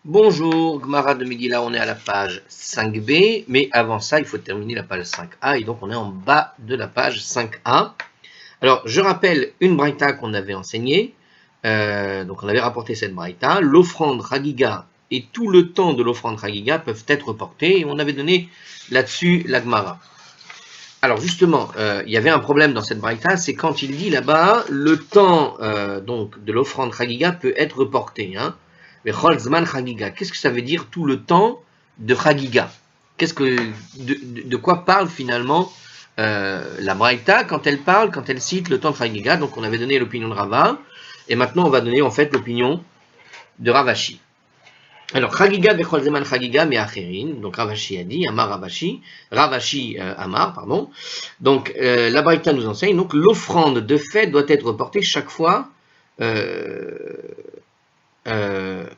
Bonjour, Gmara de Midi, là on est à la page 5b, mais avant ça il faut terminer la page 5a, et donc on est en bas de la page 5a. Alors je rappelle une braïta qu'on avait enseignée, donc on avait rapporté cette braïta, l'offrande Chagiga et tout le temps de l'offrande Chagiga peuvent être reportés, et on avait donné là-dessus la Gmara. Alors justement, il y avait un problème dans cette braïta, c'est quand il dit là-bas, le temps donc de l'offrande Chagiga peut être reporté, hein. Qu'est-ce que ça veut dire tout le temps de Chagiga? De quoi parle finalement la Braïta quand elle cite le temps de Chagiga? Donc on avait donné l'opinion de Rava, et maintenant on va donner en fait l'opinion de Ravashi. Alors Chagiga bechol zeman Chagiga me'acherin, donc Ravashi a dit, Amar Ravashi Amar, pardon. Donc la Braïta nous enseigne, donc l'offrande de fait doit être reportée chaque fois.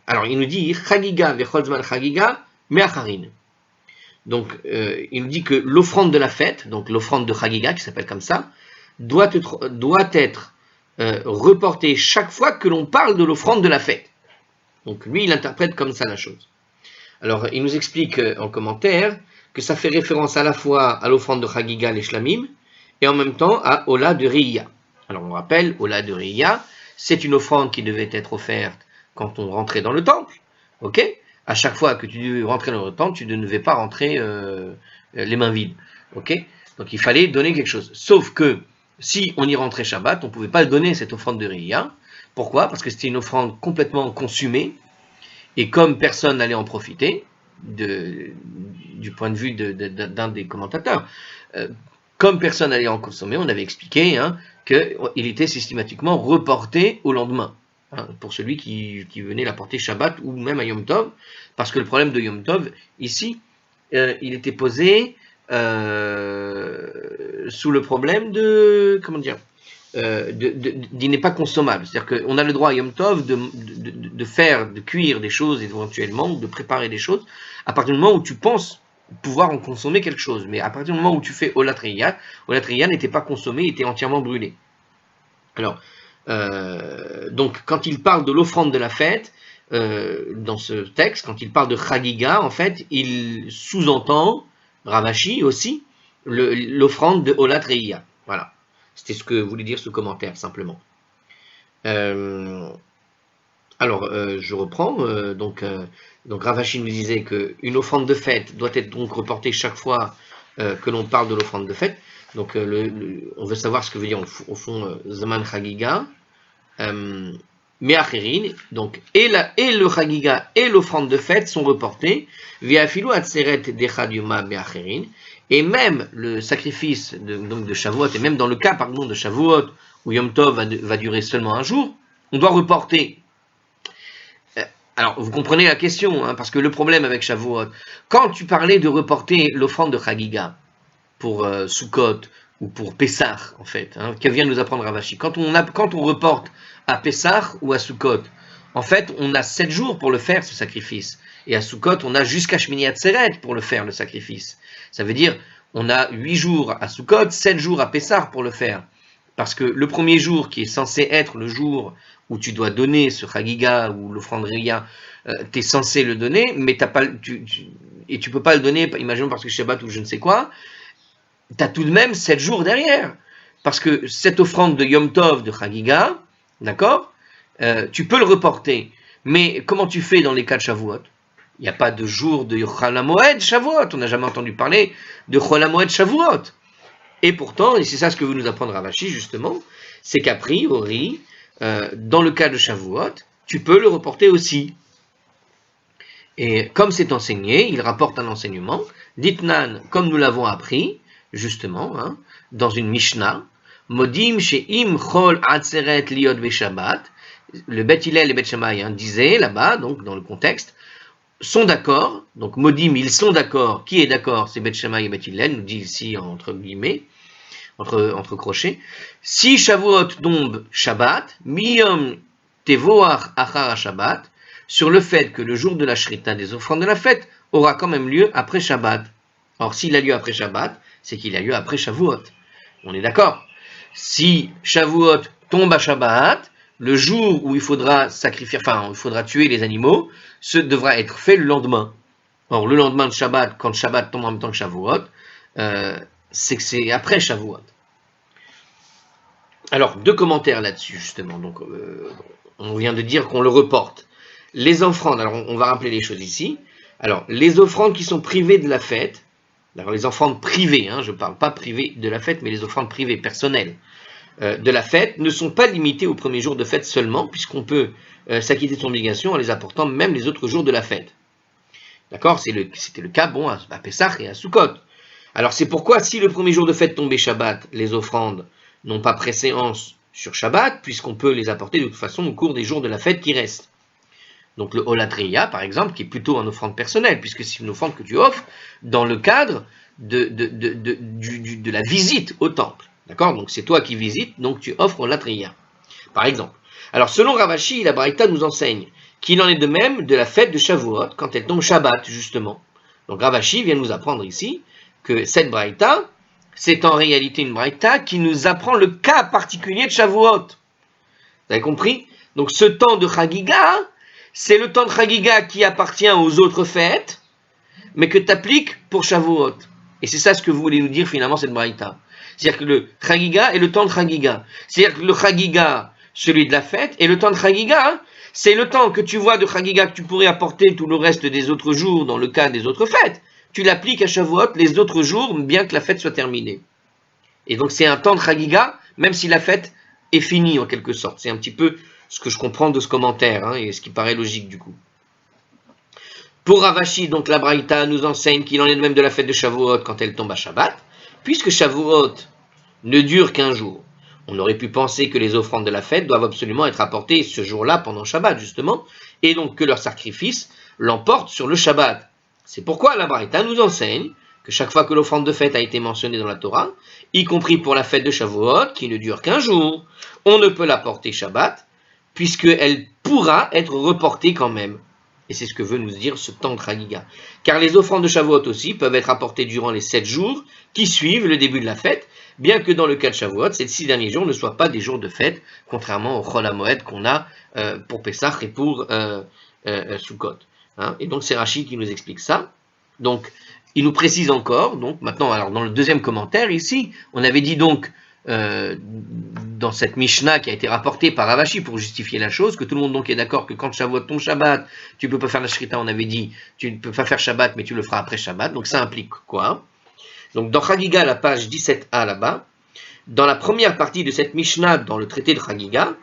Alors, il nous dit Chagiga vechol zman Chagiga me'acharin. Donc, il nous dit que l'offrande de la fête, donc l'offrande de Chagiga, qui s'appelle comme ça, doit être reportée chaque fois que l'on parle de l'offrande de la fête. Donc, lui, il interprète comme ça la chose. Alors, il nous explique en commentaire que ça fait référence à la fois à l'offrande de Chagiga, les shlamim, et en même temps à Ola de Riya. Alors, on rappelle, Ola de Riya, c'est une offrande qui devait être offerte quand on rentrait dans le temple, ok? À chaque fois que tu devais rentrer dans le temple, tu ne devais pas rentrer les mains vides, ok? Donc il fallait donner quelque chose. Sauf que si on y rentrait Shabbat, on ne pouvait pas donner cette offrande de Riya. Pourquoi? Parce que c'était une offrande complètement consumée, et comme personne n'allait en profiter, du point de vue d'un des commentateurs, comme personne n'allait en consommer, on avait expliqué qu'il était systématiquement reporté au lendemain. Pour celui qui venait l'apporter Shabbat ou même à Yom Tov, parce que le problème de Yom Tov, ici, il était posé sous le problème d'il n'est pas consommable. C'est-à-dire qu'on a le droit à Yom Tov de cuire des choses éventuellement, ou de préparer des choses, à partir du moment où tu penses pouvoir en consommer quelque chose. Mais à partir du moment où tu fais Olatriya n'était pas consommé, il était entièrement brûlé. Alors, donc, quand il parle de l'offrande de la fête, dans ce texte, quand il parle de Chagiga, en fait, il sous-entend, Ravashi aussi, l'offrande de Olat Reiya. Voilà. C'était ce que voulait dire ce commentaire, simplement. Alors, je reprends. Donc Ravashi nous disait qu'une offrande de fête doit être donc reportée chaque fois que l'on parle de l'offrande de fête. Donc, on veut savoir ce que veut dire au fond Zaman Chagiga. Me'acherin, donc et le Chagiga et l'offrande de fête sont reportés. Ve'afilu atzeret dechad yoma me'acherin. Et même le sacrifice de Shavuot, et même dans le cas pardon de Shavuot où Yom Tov va durer seulement un jour, on doit reporter. Alors, vous comprenez la question, parce que le problème avec Shavuot, quand tu parlais de reporter l'offrande de Chagiga pour Sukkot ou pour Pessah, en fait, que vient de nous apprendre Ravashi, quand on reporte à Pessah ou à Sukkot, en fait, on a 7 jours pour le faire, ce sacrifice. Et à Sukkot, on a jusqu'à Shmini Atzeret pour le faire, le sacrifice. Ça veut dire, on a 8 jours à Sukkot, 7 jours à Pessah pour le faire. Parce que le premier jour, qui est censé être le jour où tu dois donner ce Chagiga ou l'offrande Riya, tu es censé le donner, mais tu peux pas le donner, imaginons parce que Shabbat ou je ne sais quoi, tu as tout de même 7 jours derrière. Parce que cette offrande de Yom Tov, de Chagiga, d'accord, tu peux le reporter. Mais comment tu fais dans les cas de Shavuot? Il n'y a pas de jour de Chol HaMoed Shavuot. On n'a jamais entendu parler de Chol HaMoed Shavuot. Et pourtant, et c'est ça ce que veut nous apprendre Ravashi justement, c'est qu'a priori, dans le cas de Shavuot, tu peux le reporter aussi. Et comme c'est enseigné, il rapporte un enseignement, Ditnan, comme nous l'avons appris, justement, dans une Mishnah, Modim she'im chol atzeret liot ve'shabbat, le Bet Hillel et Bet Shammai disaient là-bas, donc dans le contexte, sont d'accord, donc Modim, ils sont d'accord, qui est d'accord? C'est Bet Shammai et Bet Hillel, nous dit ici entre guillemets, entre crochets, si Shavuot tombe Shabbat, miyom tevoach achar Shabbat, sur le fait que le jour de la Shrita des offrandes de la fête aura quand même lieu après Shabbat. Or, s'il a lieu après Shabbat, c'est qu'il a lieu après Shavuot. On est d'accord? Si Shavuot tombe à Shabbat, le jour où il faudra sacrifier, enfin, il faudra tuer les animaux, ce devra être fait le lendemain. Or, le lendemain de Shabbat, quand Shabbat tombe en même temps que Shavuot, c'est que c'est après Shavuot. Alors, deux commentaires là-dessus, justement. Donc, on vient de dire qu'on le reporte. Les offrandes, alors on va rappeler les choses ici. Alors, les offrandes qui sont privées de la fête, alors les offrandes privées, je ne parle pas privées de la fête, mais les offrandes privées, personnelles, de la fête, ne sont pas limitées au premier jour de fête seulement, puisqu'on peut s'acquitter de son obligation en les apportant même les autres jours de la fête. D'accord? C'était le cas, bon, à Pessah et à Sukkot. Alors, c'est pourquoi, si le premier jour de fête tombait Shabbat, les offrandes n'ont pas préséance sur Shabbat, puisqu'on peut les apporter de toute façon au cours des jours de la fête qui restent. Donc le Olatreya, par exemple, qui est plutôt une offrande personnelle, puisque c'est une offrande que tu offres dans le cadre de la visite au temple. D'accord? Donc c'est toi qui visites, donc tu offres Olatreya, par exemple. Alors selon Ravashi, la Braïta nous enseigne qu'il en est de même de la fête de Shavuot, quand elle tombe Shabbat, justement. Donc Ravashi vient nous apprendre ici que cette Braïta, c'est en réalité une Braïta qui nous apprend le cas particulier de Shavuot. Vous avez compris? Donc ce temps de Chagiga, c'est le temps de Chagiga qui appartient aux autres fêtes, mais que tu appliques pour Shavuot. Et c'est ça ce que vous voulez nous dire finalement cette Braïta. C'est-à-dire que le Chagiga est le temps de Chagiga. C'est-à-dire que le Chagiga, celui de la fête, et le temps de Chagiga, c'est le temps que tu vois de Chagiga que tu pourrais apporter tout le reste des autres jours dans le cas des autres fêtes. Tu l'appliques à Shavuot les autres jours, bien que la fête soit terminée. Et donc c'est un temps de Chagiga, même si la fête est finie en quelque sorte. C'est un petit peu ce que je comprends de ce commentaire, et ce qui paraît logique du coup. Pour Ravashi, donc la Braïta nous enseigne qu'il en est de même de la fête de Shavuot quand elle tombe à Shabbat, puisque Shavuot ne dure qu'un jour. On aurait pu penser que les offrandes de la fête doivent absolument être apportées ce jour-là pendant Shabbat justement, et donc que leur sacrifice l'emporte sur le Shabbat. C'est pourquoi la Braïta nous enseigne que chaque fois que l'offrande de fête a été mentionnée dans la Torah, y compris pour la fête de Shavuot, qui ne dure qu'un jour, on ne peut la porter Shabbat, puisqu'elle pourra être reportée quand même. Et c'est ce que veut nous dire ce temps de Chagiga. Car les offrandes de Shavuot aussi peuvent être apportées durant les 7 jours qui suivent le début de la fête, bien que dans le cas de Shavuot, ces 6 derniers jours ne soient pas des jours de fête, contrairement au Chol HaMoed qu'on a pour Pessah et pour Sukkot. Et donc c'est Rashi qui nous explique ça. Donc il nous précise encore, donc maintenant, alors dans le deuxième commentaire ici, on avait dit donc dans cette Mishnah qui a été rapportée par Ravashi pour justifier la chose, que tout le monde donc est d'accord que quand Shavuot tombe Shabbat, tu peux pas faire la Shrita, on avait dit, tu ne peux pas faire Shabbat, mais tu le feras après Shabbat, donc ça implique quoi? Donc dans Chagiga, la page 17a là-bas, dans la première partie de cette Mishnah, dans le traité de Chagiga,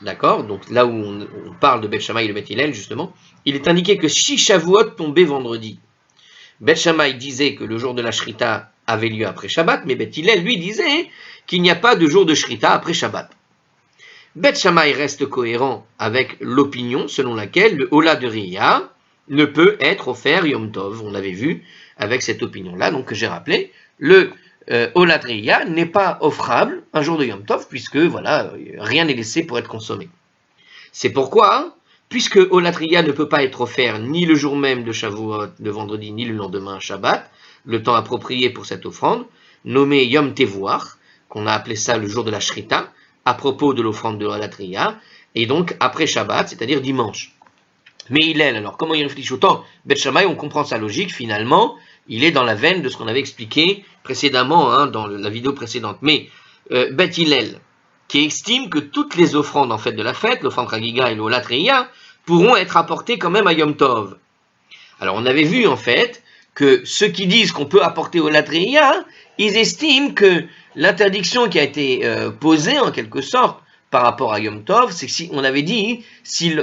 d'accord, donc là où on parle de Beth Shammai et de Beth Hillel justement, il est indiqué que si Shavuot tombait vendredi, Beth Shammai disait que le jour de la Shrita avait lieu après Shabbat, mais Beth Hillel lui disait qu'il n'y a pas de jour de Shrita après Shabbat. Beth Shammai reste cohérent avec l'opinion selon laquelle le Ola de Riya ne peut être offert Yom Tov. On l'avait vu avec cette opinion-là, donc que j'ai rappelé, le Ola de Riya n'est pas offrable un jour de Yom Tov, puisque voilà, rien n'est laissé pour être consommé. C'est pourquoi, puisque Ola de Riya ne peut pas être offert ni le jour même de Shavuot, le vendredi, ni le lendemain Shabbat, le temps approprié pour cette offrande, nommé Yom Tevuach, qu'on a appelé ça le jour de la Shrita, à propos de l'offrande de la Triya, et donc après Shabbat, c'est-à-dire dimanche. Mais Hillel, alors comment il réfléchit autant? Beth Shammai, on comprend sa logique, finalement, il est dans la veine de ce qu'on avait expliqué précédemment, dans la vidéo précédente. Mais Beth Hillel, qui estime que toutes les offrandes en fait de la fête, l'offrande Chagiga et l'Ola Triya, pourront être apportées quand même à Yom Tov. Alors on avait vu en fait que ceux qui disent qu'on peut apporter Ola Triya, ils estiment que l'interdiction qui a été posée en quelque sorte par rapport à Yom Tov, c'est que si on avait dit si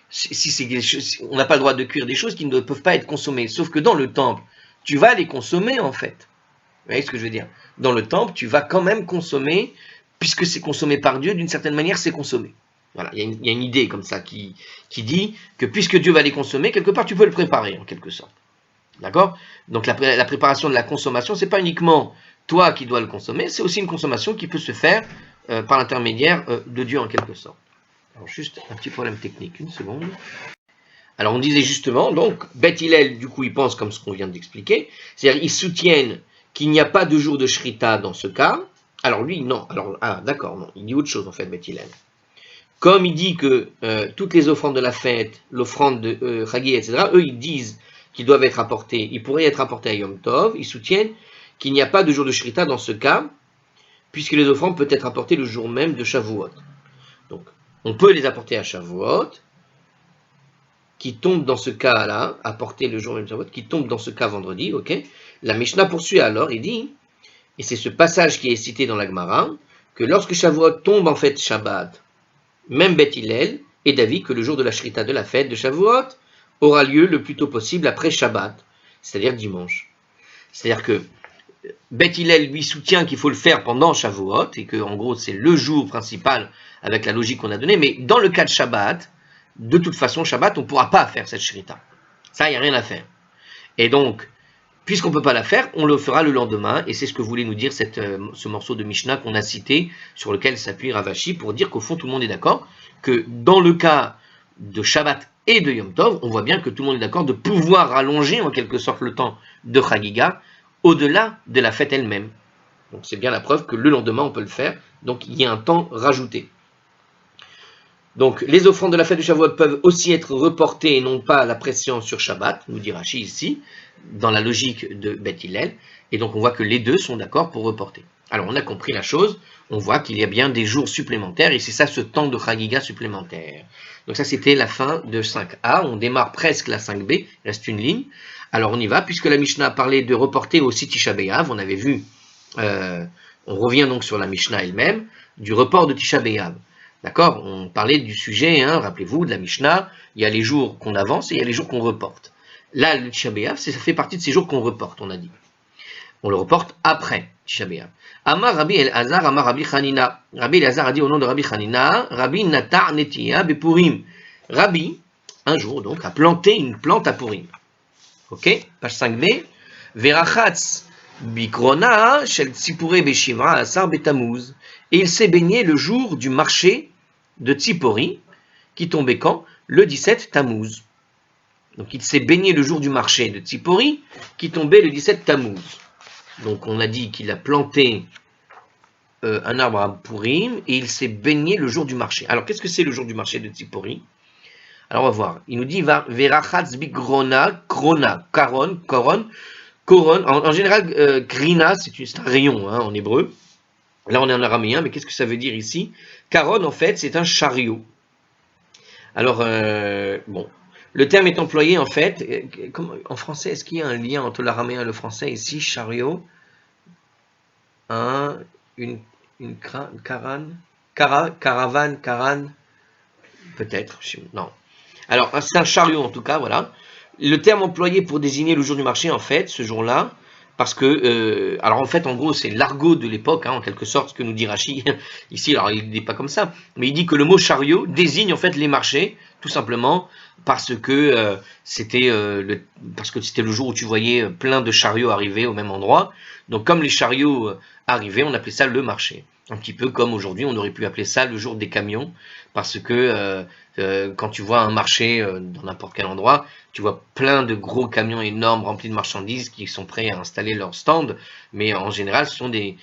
si c'est des choses, on n'a pas le droit de cuire des choses qui ne peuvent pas être consommées. Sauf que dans le temple, tu vas les consommer en fait. Vous voyez ce que je veux dire? Dans le temple, tu vas quand même consommer, puisque c'est consommé par Dieu, d'une certaine manière, c'est consommé. Voilà, il y a une idée comme ça qui dit que puisque Dieu va les consommer, quelque part tu peux le préparer en quelque sorte. D'accord? Donc la préparation de la consommation, c'est pas uniquement toi qui dois le consommer, c'est aussi une consommation qui peut se faire par l'intermédiaire de Dieu en quelque sorte. Alors juste un petit problème technique, une seconde. Alors on disait justement, donc Beth Hillel, du coup ils pensent comme ce qu'on vient d'expliquer, c'est-à-dire ils soutiennent qu'il n'y a pas de jour de Shrita dans ce cas, Alors lui, non. Alors, d'accord, non. Il dit autre chose en fait, Beth Hillel. Comme il dit que toutes les offrandes de la fête, l'offrande de Chagi, etc., eux, ils disent qu'ils doivent être apportés, ils pourraient être apportés à Yom Tov, ils soutiennent qu'il n'y a pas de jour de Shrita dans ce cas, puisque les offrandes peuvent être apportées le jour même de Shavuot. Donc, on peut les apporter à Shavuot, qui tombe dans ce cas-là, apporter le jour même de Shavuot, qui tombe dans ce cas vendredi, ok. La Mishnah poursuit alors, il dit, et c'est ce passage qui est cité dans la Gemara, que lorsque Shavuot tombe en fait Shabbat, même Beth Hillel est d'avis que le jour de la Shrita de la fête de Shavuot aura lieu le plus tôt possible après Shabbat, c'est-à-dire dimanche. C'est-à-dire que Beth Hillel lui soutient qu'il faut le faire pendant Shavuot, et que en gros c'est le jour principal avec la logique qu'on a donnée, mais dans le cas de Shabbat, de toute façon Shabbat on ne pourra pas faire cette Shrita. Ça, il n'y a rien à faire. Et donc, puisqu'on ne peut pas la faire, on le fera le lendemain, et c'est ce que voulait nous dire ce morceau de Mishnah qu'on a cité, sur lequel s'appuie Ravashi, pour dire qu'au fond tout le monde est d'accord, que dans le cas de Shabbat et de Yom Tov, on voit bien que tout le monde est d'accord de pouvoir rallonger en quelque sorte le temps de Chagiga, au-delà de la fête elle-même. Donc c'est bien la preuve que le lendemain on peut le faire, donc il y a un temps rajouté. Donc les offrandes de la fête de Shavuot peuvent aussi être reportées et non pas la pression sur Shabbat, nous dit Rashi ici, dans la logique de Beth Hillel, et donc on voit que les deux sont d'accord pour reporter. Alors on a compris la chose, on voit qu'il y a bien des jours supplémentaires, et c'est ça ce temps de Chagiga supplémentaire. Donc ça c'était la fin de 5a, on démarre presque la 5b, il reste une ligne. Alors on y va, puisque la Mishnah a parlé de reporter aussi Tisha B'Av, on avait vu, on revient donc sur la Mishnah elle-même, du report de Tisha B'Av. D'accord? On parlait du sujet, hein, rappelez-vous, de la Mishnah, il y a les jours qu'on avance et il y a les jours qu'on reporte. Là, le Tisha B'Av, ça fait partie de ces jours qu'on reporte, on a dit. On le reporte après Tisha B'Av. Amar Rabbi El-Azar, Amar Rabbi Chanina. Rabbi El-Azar a dit au nom de Rabbi Chanina, Rabbi Nata Netiya Bepurim. Rabbi, un jour donc, a planté une plante à Purim. Ok? Page 5b. Verachatz Bikrona Shel Tzipure Beshivra Asar Betamuz. Et il s'est baigné le jour du marché de Tzipori, qui tombait quand? Le 17 Tammuz. Donc il s'est baigné le jour du marché de Tzipori, qui tombait le 17 Tammuz. Donc on a dit qu'il a planté un arbre à Purim, et il s'est baigné le jour du marché. Alors qu'est-ce que c'est le jour du marché de Tzipori? Alors on va voir. Il nous dit Verachatz Bikrona, Krona, Karon, Koron. En général, Krina, c'est un rayon hein, en hébreu. Là, on est en araméen, mais qu'est-ce que ça veut dire ici? Karon, en fait, c'est un chariot. Alors, bon, le terme est employé, en fait, en français, est-ce qu'il y a un lien entre l'araméen et le français ici? Chariot, une caravane, caravane, peut-être, non. Alors, c'est un chariot, en tout cas, voilà. Le terme employé pour désigner le jour du marché, en fait, ce jour-là, parce que, alors en fait, en gros, c'est l'argot de l'époque, hein, en quelque sorte, ce que nous dit Rashi ici. Alors, il ne dit pas comme ça, mais il dit que le mot chariot désigne en fait les marchés, tout simplement parce que c'était le jour où tu voyais plein de chariots arriver au même endroit. Donc, comme les chariots arrivaient, on appelait ça le marché. Un petit peu comme aujourd'hui, on aurait pu appeler ça le jour des camions, parce que quand tu vois un marché dans n'importe quel endroit, tu vois plein de gros camions énormes remplis de marchandises qui sont prêts à installer leur stand, mais en général, ce sont des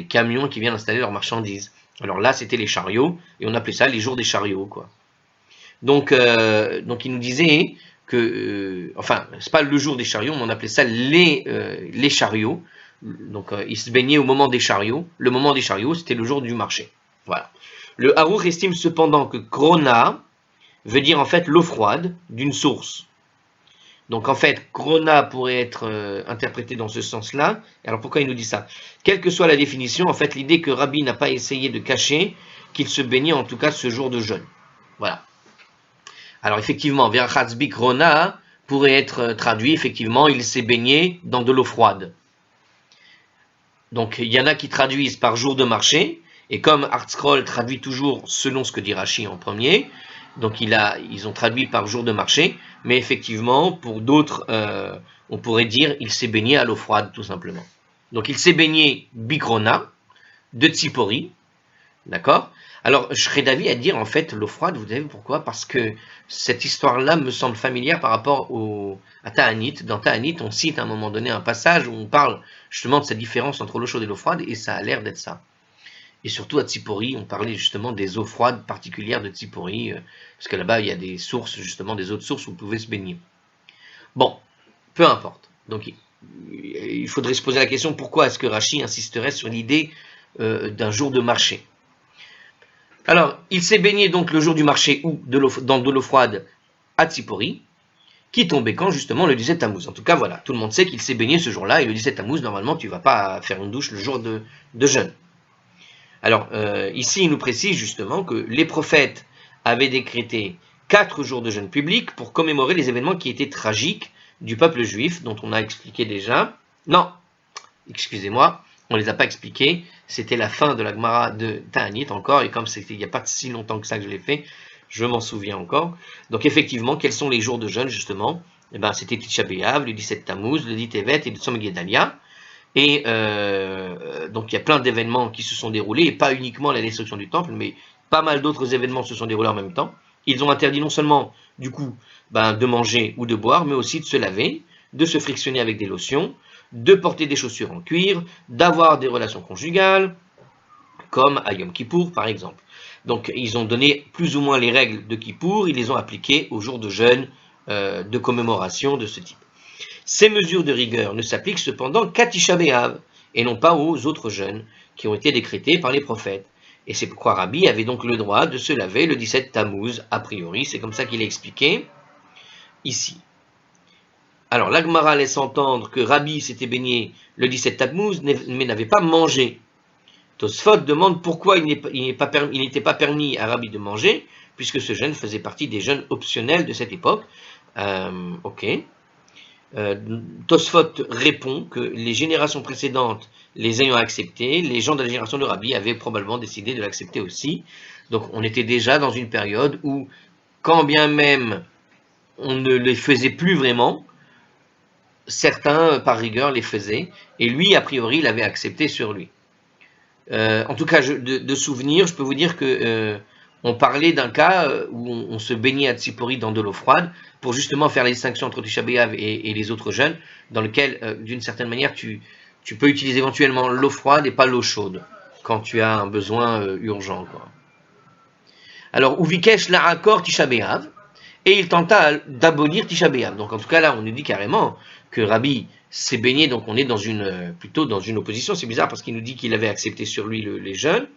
camions qui viennent installer leurs marchandises. Alors là, c'était les chariots, et on appelait ça les jours des chariots, quoi. Donc il nous disait que, enfin, c'est pas le jour des chariots, mais on appelait ça les chariots. Donc il se baignait au moment des chariots. Le moment des chariots, c'était le jour du marché. Voilà. Le Harour estime cependant que Krona veut dire en fait l'eau froide d'une source. Donc en fait, Krona pourrait être interprété dans ce sens-là. Alors pourquoi il nous dit ça? Quelle que soit la définition, en fait, l'idée que Rabbi n'a pas essayé de cacher qu'il se baignait en tout cas ce jour de jeûne. Voilà. Alors effectivement, Verachatz Krona pourrait être traduit, effectivement, il s'est baigné dans de l'eau froide. Donc il y en a qui traduisent par jour de marché, et comme ArtScroll traduit toujours selon ce que dit Rashi en premier, donc ils ont traduit par jour de marché, mais effectivement, pour d'autres, on pourrait dire il s'est baigné à l'eau froide, tout simplement. Donc il s'est baigné Bikrona, de Tzipori, D'accord? Alors, je serais d'avis à dire, en fait, l'eau froide, vous savez pourquoi? Parce que cette histoire-là me semble familière par rapport à Ta'anit. Dans Ta'anit, on cite à un moment donné un passage où on parle justement de cette différence entre l'eau chaude et l'eau froide, et ça a l'air d'être ça. Et surtout à Tsipori, on parlait justement des eaux froides particulières de Tsipori, parce que là-bas, il y a des sources, justement, des eaux de source où vous pouvez se baigner. Bon, peu importe. Donc, il faudrait se poser la question, pourquoi est-ce que Rashi insisterait sur l'idée d'un jour de marché? Alors, il s'est baigné donc le jour du marché ou dans de l'eau froide à Tsipori, qui tombait quand justement le 17 Tammuz. En tout cas, voilà, tout le monde sait qu'il s'est baigné ce jour-là, et le 17 Tammuz, normalement, tu ne vas pas faire une douche le jour de jeûne. Alors, ici, il nous précise justement que les prophètes avaient décrété 4 jours de jeûne public pour commémorer les événements qui étaient tragiques du peuple juif, dont on a expliqué déjà. Non, excusez-moi, on ne les a pas expliqués. C'était la fin de la Gemara de Ta'anit encore, et comme c'était il n'y a pas si longtemps que ça que je l'ai fait, je m'en souviens encore. Donc effectivement, quels sont les jours de jeûne justement? Eh ben, c'était Tisha B'Av, le 17 Tammuz, le 10 Tevet et le Tzom Gedalia. Et donc il y a plein d'événements qui se sont déroulés, et pas uniquement la destruction du temple, mais pas mal d'autres événements se sont déroulés en même temps. Ils ont interdit non seulement, du coup, de manger ou de boire, mais aussi de se laver, de se frictionner avec des lotions, de porter des chaussures en cuir, d'avoir des relations conjugales, comme à Yom Kippour par exemple. Donc ils ont donné plus ou moins les règles de Kippour, ils les ont appliquées au jour de jeûne, de commémoration de ce type. Ces mesures de rigueur ne s'appliquent cependant qu'à Tisha B'Av, et non pas aux autres jeûnes qui ont été décrétés par les prophètes. Et c'est pourquoi Rabbi avait donc le droit de se laver le 17 Tammuz, a priori, c'est comme ça qu'il est expliqué ici. Alors l'Agmara laisse entendre que Rabbi s'était baigné le 17 Tammuz, mais n'avait pas mangé. Tosfot demande pourquoi il n'était pas permis à Rabbi de manger, puisque ce jeûne faisait partie des jeûnes optionnels de cette époque. Ok. Tosfot répond que les générations précédentes les ayant acceptés, les gens de la génération de Rabbi avaient probablement décidé de l'accepter aussi. Donc on était déjà dans une période où, quand bien même on ne les faisait plus vraiment, certains par rigueur les faisaient, et lui a priori l'avait accepté sur lui. En tout cas, de souvenir, je peux vous dire que on parlait d'un cas où on se baignait à Tsipori dans de l'eau froide pour justement faire la distinction entre Tisha B'Av et les autres jeûnes, dans lequel, d'une certaine manière, tu peux utiliser éventuellement l'eau froide et pas l'eau chaude quand tu as un besoin urgent, quoi. Alors, Uvikesh la'akor Tisha B'Av, et il tenta d'abolir Tisha B'Av. Donc en tout cas là, on nous dit carrément que Rabbi s'est baigné, donc on est plutôt dans une opposition. C'est bizarre parce qu'il nous dit qu'il avait accepté sur lui les jeûnes.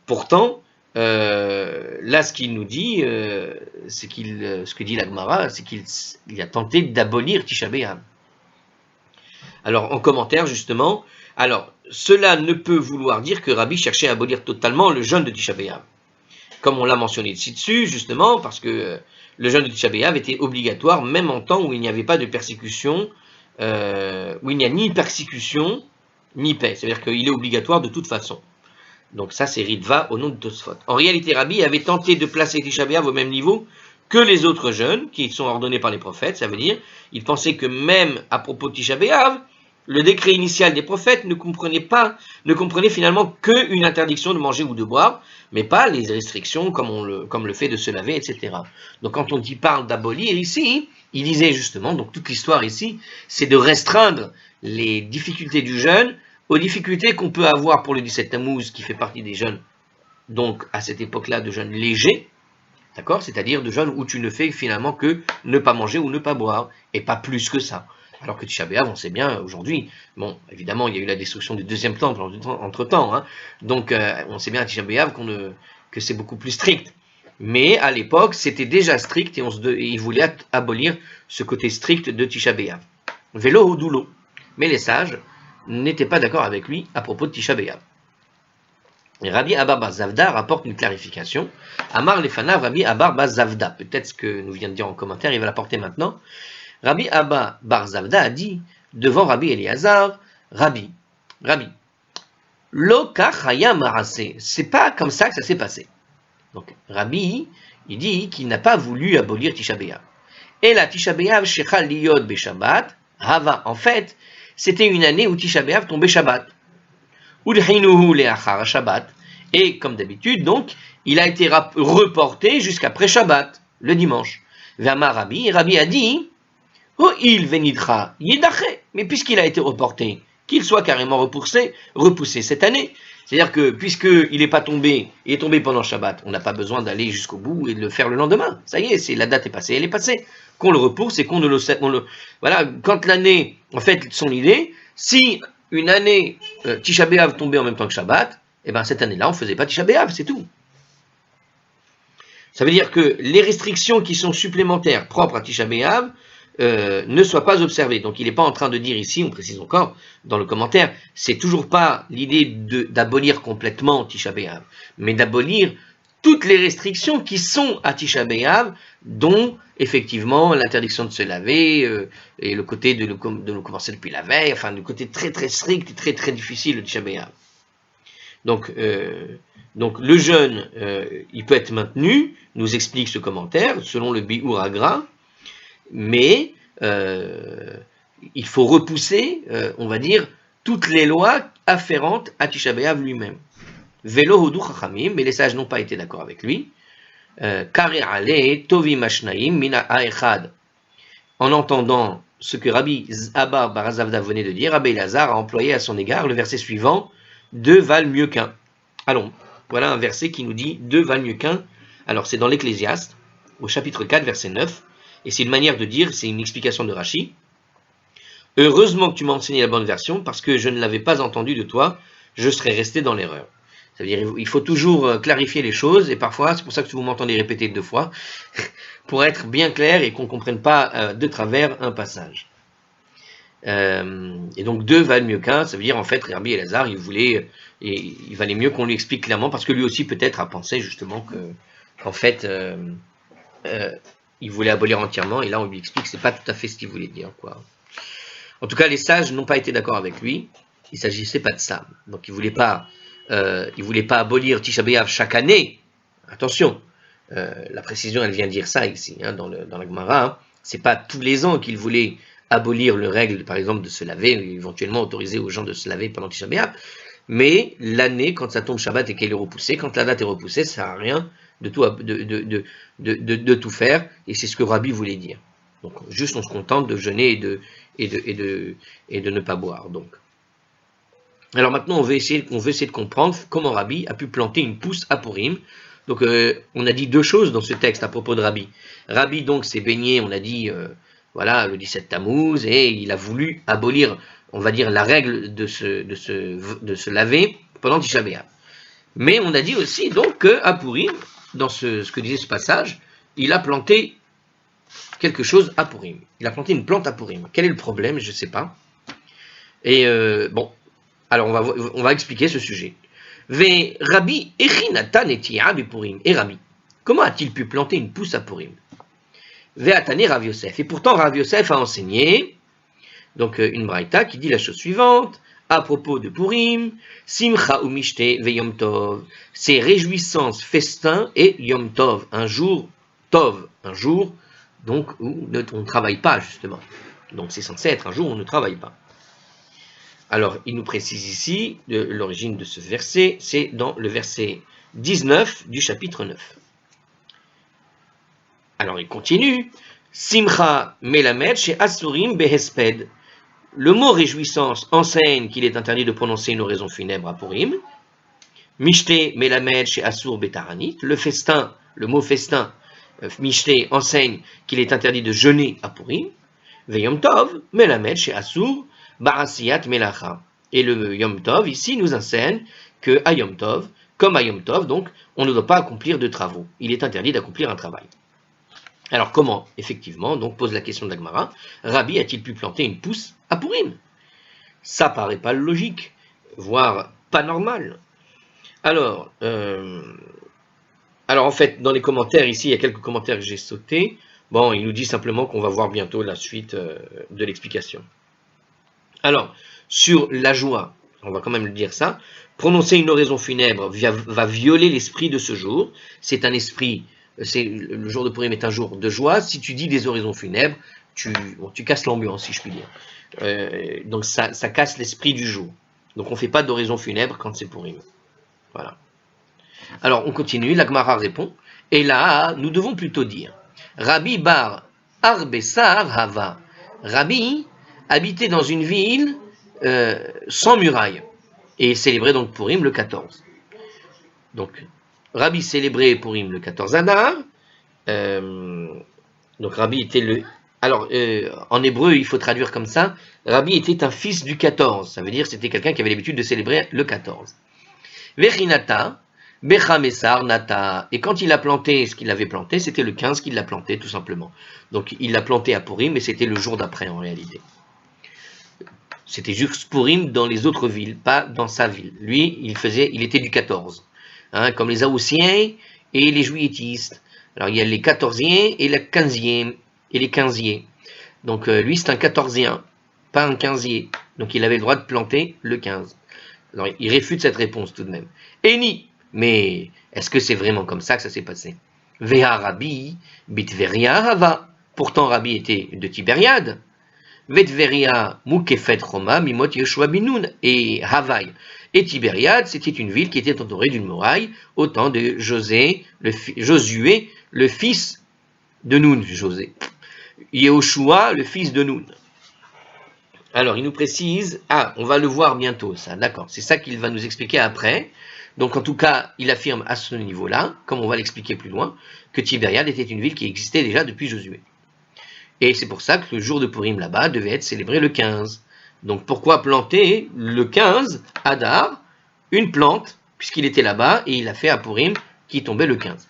Pourtant, là ce qu'il nous dit, ce que dit la Gemara, c'est qu'il a tenté d'abolir Tisha B'Av. Alors en commentaire justement, alors cela ne peut vouloir dire que Rabbi cherchait à abolir totalement le jeûne de Tisha B'Av. Comme on l'a mentionné ci-dessus, justement, parce que le jeûne de Tisha B'Av était obligatoire, même en temps où il n'y avait pas de persécution, où il n'y a ni persécution, ni paix. C'est-à-dire qu'il est obligatoire de toute façon. Donc ça, c'est Ritva au nom de Tosfot. En réalité, Rabbi avait tenté de placer Tisha B'Av au même niveau que les autres jeûnes, qui sont ordonnés par les prophètes. Ça veut dire, il pensait que même à propos de Tisha B'Av, le décret initial des prophètes ne comprenait finalement qu'une interdiction de manger ou de boire, mais pas les restrictions comme le fait de se laver, etc. Donc quand on parle d'abolir ici, il disait justement, donc toute l'histoire ici, c'est de restreindre les difficultés du jeûne aux difficultés qu'on peut avoir pour le 17 Tammuz, qui fait partie des jeûnes, donc à cette époque-là, de jeûnes légers, d'accord, c'est-à-dire de jeûnes où tu ne fais finalement que ne pas manger ou ne pas boire, et pas plus que ça. Alors que Tisha B'Av, on sait bien aujourd'hui, bon, évidemment, il y a eu la destruction du deuxième temple entre-temps, hein, donc on sait bien à Tisha B'Av que c'est beaucoup plus strict. Mais à l'époque, c'était déjà strict et il voulait abolir ce côté strict de Tisha B'Av. Vélo ou doulo. Mais les sages n'étaient pas d'accord avec lui à propos de Tisha B'Av. Rabbi Abba bar Zavda rapporte une clarification. Amar lefanav Rabbi Abba bar Zavda. Peut-être ce que nous vient de dire en commentaire, il va l'apporter maintenant. Rabbi Abba bar Zavda a dit devant Rabbi Eliezer, Rabbi, lo kach haya maraseh. C'est pas comme ça que ça s'est passé. Donc Rabbi, il dit qu'il n'a pas voulu abolir Tisha B'Av. Et la Tisha B'Av shechal liyod beShabbat, hava. En fait, c'était une année où Tisha B'Av tombait Shabbat. Udhinuhu leachar Shabbat. Et comme d'habitude, donc, il a été reporté jusqu'après Shabbat, le dimanche. Vama Rabbi, et Rabbi a dit, oh il venidra yedache, mais puisqu'il a été reporté, qu'il soit carrément repoussé cette année. C'est-à-dire que puisqu'il n'est pas tombé, il est tombé pendant Shabbat, on n'a pas besoin d'aller jusqu'au bout et de le faire le lendemain. Ça y est, la date est passée, elle est passée. Qu'on le repousse et qu'on ne le... Voilà, quand l'année, en fait, son idée, si une année Tisha B'Av tombait en même temps que Shabbat, eh ben cette année-là, on ne faisait pas Tisha B'Av, c'est tout. Ça veut dire que les restrictions qui sont supplémentaires, propres à Tisha B'Av, ne soient pas observées. Donc il n'est pas en train de dire ici, on précise encore dans le commentaire, c'est toujours pas l'idée d'abolir complètement Tisha B'Av, mais d'abolir toutes les restrictions qui sont à Tisha B'Av, dont effectivement l'interdiction de se laver, et le côté de le commencer depuis la veille, enfin le côté très très strict et très très difficile de Tisha B'Av. Donc le jeûne, il peut être maintenu, nous explique ce commentaire, selon le Biur Agra, mais il faut repousser, on va dire, toutes les lois afférentes à Tisha B'Av lui-même. Velo hodu chachamim, mais les sages n'ont pas été d'accord avec lui. Kare ale tovim ashnaim mina haechad. En entendant ce que Rabbi Abba bar Azavda venait de dire, Rabbi Elazar a employé à son égard le verset suivant, deux valent mieux qu'un. Allons, voilà un verset qui nous dit deux valent mieux qu'un. Alors c'est dans l'Ecclésiaste, au chapitre 4, verset 9, et c'est une manière de dire, c'est une explication de Rashi. Heureusement que tu m'as enseigné la bonne version, parce que je ne l'avais pas entendu de toi, je serais resté dans l'erreur. Ça veut dire il faut toujours clarifier les choses, et parfois, c'est pour ça que vous m'entendez répéter 2 fois, pour être bien clair et qu'on ne comprenne pas de travers un passage. Et donc 2 valent mieux qu'un, ça veut dire en fait Rabbi Elazar il valait mieux qu'on lui explique clairement, parce que lui aussi peut-être a pensé justement qu'en fait il voulait abolir entièrement, et là on lui explique que c'est pas tout à fait ce qu'il voulait dire, quoi. En tout cas, les sages n'ont pas été d'accord avec lui, il ne s'agissait pas de ça. Donc il voulait pas abolir Tisha B'Av chaque année. Attention, la précision elle vient dire ça ici, hein, dans la Gemara, hein. C'est pas tous les ans qu'il voulait abolir le règle, par exemple, de se laver, éventuellement autoriser aux gens de se laver pendant Tisha B'Av, mais l'année, quand ça tombe Shabbat et qu'elle est repoussée, quand la date est repoussée, ça ne sert à rien de tout faire, et c'est ce que Rabbi voulait dire. Donc juste on se contente de jeûner et de ne pas boire. Donc. Alors maintenant on veut essayer de comprendre comment Rabbi a pu planter une pousse à Purim. Donc on a dit 2 choses dans ce texte à propos de Rabbi. Rabbi donc s'est baigné, on a dit voilà, le 17 Tammuz, et il a voulu abolir, on va dire, la règle de se laver pendant Tisha B'Av. Mais on a dit aussi donc qu'à Purim, dans ce que disait ce passage, il a planté quelque chose à Purim. Il a planté une plante à Purim. Quel est le problème? Je ne sais pas. Et bon, alors on va expliquer ce sujet. Ve Rabbi Echinatan etia Purim. Et Rabbi, comment a-t-il pu planter une pousse à Purim? Ve'atane Rav Yosef. Et pourtant Rav Yosef a enseigné donc une braïta qui dit la chose suivante à propos de Purim: Simcha umishte ve Yom Tov. C'est réjouissance, festin et Yom Tov, un jour Tov, un jour donc où on ne travaille pas justement. Donc c'est censé être un jour où on ne travaille pas. Alors il nous précise ici l'origine de ce verset, c'est dans le verset 19 du chapitre 9. Alors il continue: Simcha melamed chez Asurim behesped. Le mot réjouissance enseigne qu'il est interdit de prononcer une oraison funèbre à Purim. Mishte melamed chez Asur betaranit. Le festin, le mot festin, Mishte enseigne qu'il est interdit de jeûner à Purim. Ve-Yom Tov melamed chez Asur barasiyat melacha. Et le Yom Tov ici nous enseigne que à Yom Tov, comme à Yom Tov, donc on ne doit pas accomplir de travaux. Il est interdit d'accomplir un travail. Alors comment, effectivement, donc pose la question de la Gemara, Rabbi a-t-il pu planter une pousse à Purim? Ça paraît pas logique, voire pas normal. Alors en fait, dans les commentaires ici, il y a quelques commentaires que j'ai sautés. Bon, il nous dit simplement qu'on va voir bientôt la suite de l'explication. Alors, sur la joie, on va quand même le dire ça, prononcer une oraison funèbre va violer l'esprit de ce jour. C'est un esprit... le jour de Purim est un jour de joie. Si tu dis des oraisons funèbres, tu casses l'ambiance, si je puis dire. Donc ça casse l'esprit du jour. Donc on ne fait pas d'oraison funèbre quand c'est Purim. Voilà. Alors on continue, la Gemara répond, et là nous devons plutôt dire, Rabbi bar Arbessar Hava, Rabbi habitait dans une ville sans muraille, et il célébrait donc Purim le 14. Donc Rabbi célébrait Purim le 14 Adar, donc Rabbi était le... Alors, en hébreu, il faut traduire comme ça, Rabbi était un fils du 14, ça veut dire que c'était quelqu'un qui avait l'habitude de célébrer le 14. Vechinata, Bechamessar Nata, et quand il a planté ce qu'il avait planté, c'était le 15 qu'il l'a planté, tout simplement. Donc il l'a planté à Purim, mais c'était le jour d'après en réalité. C'était juste Purim dans les autres villes, pas dans sa ville. Lui, il était du 14, hein, comme les Haussiens et les Juilletistes. Alors il y a les 14e et les 15e, et les 15e. Donc lui, c'est un 14e, pas un 15e. Donc il avait le droit de planter le 15. Alors il réfute cette réponse tout de même. Eni, mais est-ce que c'est vraiment comme ça que ça s'est passé? Veha Rabbi, Bitveria Hava. Pourtant Rabbi était de Tibériade. Vetveria Mukefet Roma, Mimot Yeshua Binoun et Havaï. Et Tibériade, c'était une ville qui était entourée d'une muraille au temps de Josué, le fils de Nun, Yehoshua, le fils de Nun. Alors, il nous précise, on va le voir bientôt, ça, d'accord, c'est ça qu'il va nous expliquer après. Donc, en tout cas, il affirme à ce niveau-là, comme on va l'expliquer plus loin, que Tibériade était une ville qui existait déjà depuis Josué. Et c'est pour ça que le jour de Purim là-bas devait être célébré le 15. Donc, pourquoi planter le 15, Adar, une plante, puisqu'il était là-bas, et il a fait à Purim qui tombait le 15.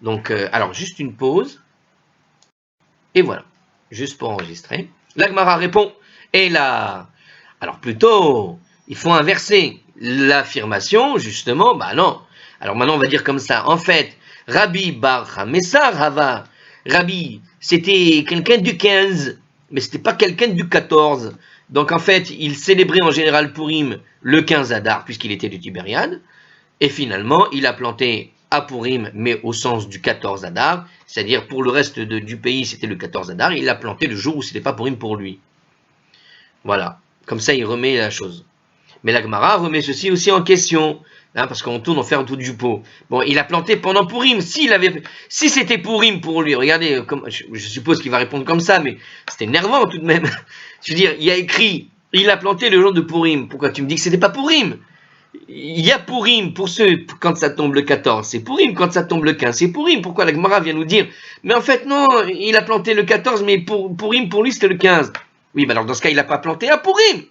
Donc, alors, juste une pause. Et voilà, juste pour enregistrer. La Gemara répond, et là, alors plutôt, il faut inverser l'affirmation, justement, bah non. Alors maintenant, on va dire comme ça, en fait, Rabbi Bar Hamessar Hava, Rabbi, c'était quelqu'un du 15, mais c'était pas quelqu'un du 14. Donc en fait, il célébrait en général Purim le 15 Adar, puisqu'il était du Tibériade, et finalement, il a planté à Purim, mais au sens du 14 Adar, c'est-à-dire pour le reste du pays, c'était le 14 Adar, il l'a planté le jour où c'était pas Purim pour lui. Voilà, comme ça il remet la chose. Mais la Gemara remet ceci aussi en question, hein, parce qu'on tourne en faire autour du pot. Bon, il a planté pendant Purim, si c'était Purim pour lui, regardez, je suppose qu'il va répondre comme ça, mais c'est énervant tout de même. Je veux dire, il y a écrit, il a planté le jour de Purim, pourquoi tu me dis que c'était pas Purim? Il y a Purim pour ceux quand ça tombe le 14, c'est Purim quand ça tombe le 15, c'est Purim. Pourquoi la Gemara vient nous dire, mais en fait non, il a planté le 14, mais Purim pour lui c'était le 15. Oui, bah alors dans ce cas il n'a pas planté à Purim.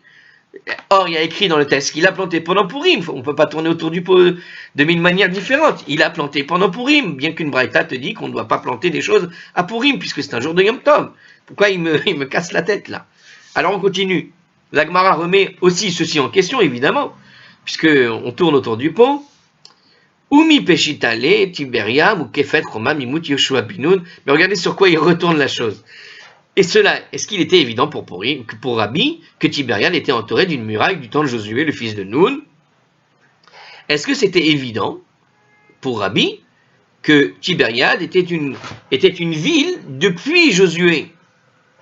Or il y a écrit dans le texte qu'il a planté pendant Purim. On ne peut pas tourner autour du pot de mille manières différentes. Il a planté pendant Purim, bien qu'une braïta te dit qu'on ne doit pas planter des choses à Purim, puisque c'est un jour de Yom Tov. Pourquoi il me casse la tête là? Alors on continue. La Gemara remet aussi ceci en question, évidemment, puisqu'on tourne autour du pot. Umi Peshitale, Tiberia, Mukefet, Roma, Mimut, Yoshua, Binoun. Mais regardez sur quoi il retourne la chose. Et cela, est-ce qu'il était évident pour Rabbi que Tibériade était entouré d'une muraille du temps de Josué, le fils de Nun? Est-ce que c'était évident pour Rabbi que Tibériade était une ville depuis Josué?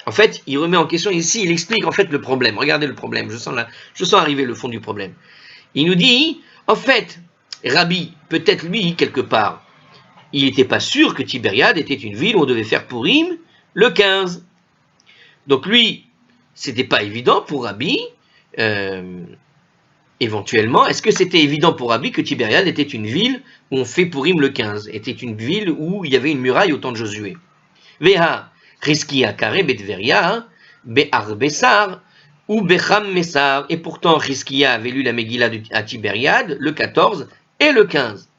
En fait, il remet en question ici, il explique en fait le problème. Regardez le problème, je sens arriver le fond du problème. Il nous dit, en fait, Rabbi, peut-être lui, quelque part, il n'était pas sûr que Tibériade était une ville où on devait faire Purim le 15. Donc lui, c'était pas évident pour Rabbi, éventuellement, est-ce que c'était évident pour Rabbi que Tibériade était une ville où on fait Purim le 15, était une ville où il y avait une muraille au temps de Josué? Veha, Chizkia Kare Betveria, Be'ar Bessar, ou Becham Messar, et pourtant Chizkia avait lu la Megillah à Tibériade, le 14 et le 15.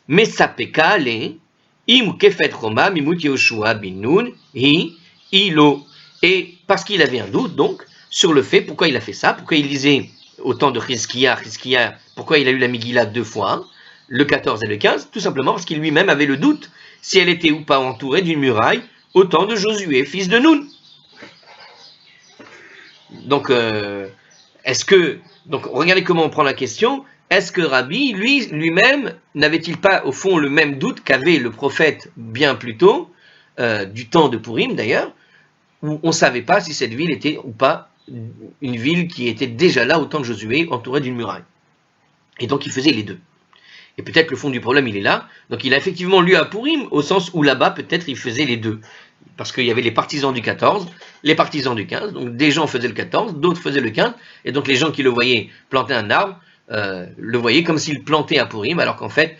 Mesapeka le, im kefet Roma, mimut Yehoshua bin Nun, hi, ilo. Et parce qu'il avait un doute, donc, sur le fait, pourquoi il a fait ça, pourquoi il lisait au temps de Chizkia, pourquoi il a lu la Megillah 2 fois, le 14 et le 15, tout simplement parce qu'il lui-même avait le doute si elle était ou pas entourée d'une muraille au temps de Josué, fils de Nun. Donc, donc regardez comment on prend la question. Est-ce que Rabbi, lui-même, n'avait-il pas au fond le même doute qu'avait le prophète bien plus tôt, du temps de Purim d'ailleurs, où on ne savait pas si cette ville était ou pas une ville qui était déjà là au temps de Josué, entourée d'une muraille. Et donc il faisait les deux. Et peut-être le fond du problème, il est là. Donc il a effectivement lu à Purim, au sens où là-bas, peut-être, il faisait les deux. Parce qu'il y avait les partisans du 14, les partisans du 15. Donc des gens faisaient le 14, d'autres faisaient le 15. Et donc les gens qui le voyaient planter un arbre, le voyaient comme s'il plantait à Purim, alors qu'en fait,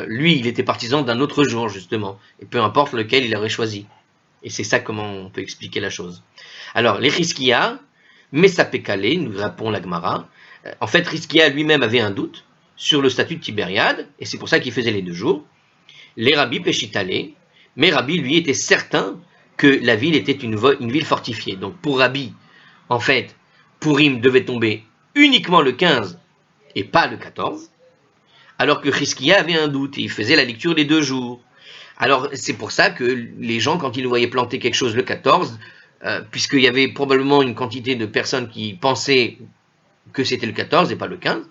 lui, il était partisan d'un autre jour, justement. Et peu importe lequel il aurait choisi. Et c'est ça comment on peut expliquer la chose. Alors, les Rizkia, Messapekale, nous répond la Gemara. En fait, Rizkia lui-même avait un doute sur le statut de Tibériade, et c'est pour ça qu'il faisait les 2 jours. Les rabbis Péchitale, mais Rabbi, lui, était certain que la ville était une ville fortifiée. Donc pour Rabbi, en fait, Purim devait tomber uniquement le 15 et pas le 14, alors que Rizkia avait un doute, et il faisait la lecture des 2 jours. Alors c'est pour ça que les gens, quand ils voyaient planter quelque chose le 14, puisqu'il y avait probablement une quantité de personnes qui pensaient que c'était le 14 et pas le 15,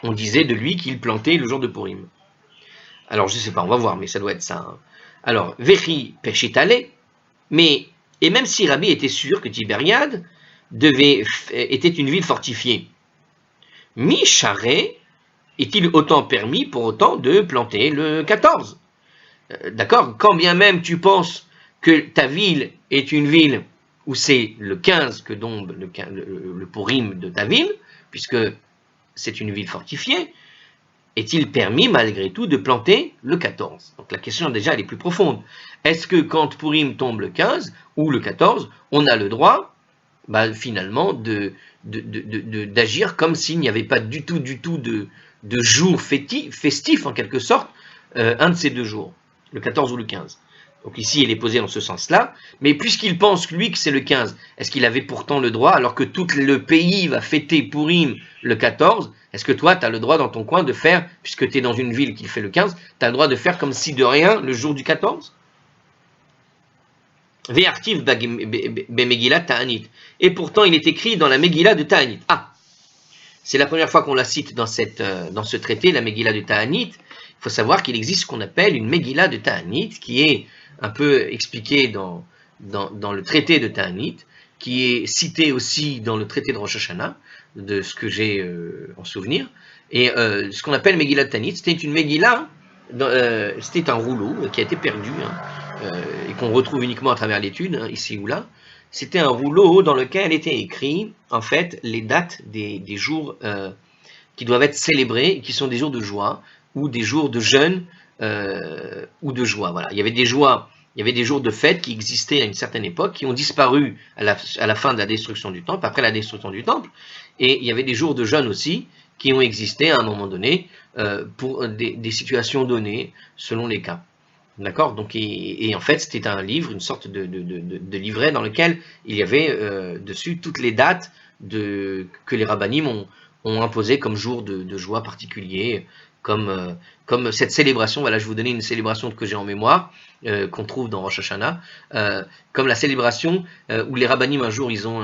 on disait de lui qu'il plantait le jour de Purim. Alors je ne sais pas, on va voir, mais ça doit être ça. Hein. Alors, Vechi Peshitale, et même si Rabbi était sûr que Tibériade était une ville fortifiée, Micharé est-il autant permis pour autant de planter le 14 ? D'accord ? Quand bien même tu penses que ta ville est une ville où c'est le 15 que tombe le Purim de ta ville, puisque c'est une ville fortifiée, est-il permis malgré tout de planter le 14 ? Donc la question déjà elle est plus profonde. Est-ce que quand Purim tombe le 15 ou le 14, on a le droit finalement d'agir comme s'il n'y avait pas du tout de jour festif en quelque sorte, un de ces 2 jours, le 14 ou le 15. Donc ici, il est posé dans ce sens-là. Mais puisqu'il pense, lui, que c'est le 15, est-ce qu'il avait pourtant le droit, alors que tout le pays va fêter Purim le 14, est-ce que toi, tu as le droit dans ton coin de faire, puisque tu es dans une ville qui fait le 15, tu as le droit de faire comme si de rien le jour du 14 ? Ve'artiv be-Megillat Ta'anit. Et pourtant, il est écrit dans la Megillah de Ta'anit. Ah, c'est la première fois qu'on la cite dans ce traité, la Megillah de Ta'anit. Il faut savoir qu'il existe ce qu'on appelle une Megillah de Ta'anit, qui est un peu expliquée dans le traité de Ta'anit, qui est cité aussi dans le traité de Rosh Hashanah, de ce que j'ai en souvenir. Et ce qu'on appelle Megillah de Ta'anit, c'était une Megillah, c'était un rouleau qui a été perdu, et qu'on retrouve uniquement à travers l'étude, ici ou là. C'était un rouleau dans lequel étaient écrits, en fait, les dates des jours qui doivent être célébrés, qui sont des jours de joie, ou des jours de jeûne, ou de joie. Voilà. Il y avait des jours de fête qui existaient à une certaine époque, qui ont disparu à la fin de la destruction du temple, après la destruction du temple, et il y avait des jours de jeûne aussi, qui ont existé à un moment donné, pour des situations données, selon les cas. D'accord ? Donc, et en fait, c'était un livre, une sorte de livret dans lequel il y avait dessus toutes les dates que les rabbinim ont imposées comme jour de joie particulier, comme cette célébration. Voilà, je vais vous donner une célébration que j'ai en mémoire, qu'on trouve dans Rosh Hashanah, comme la célébration où les rabbinim un jour ils ont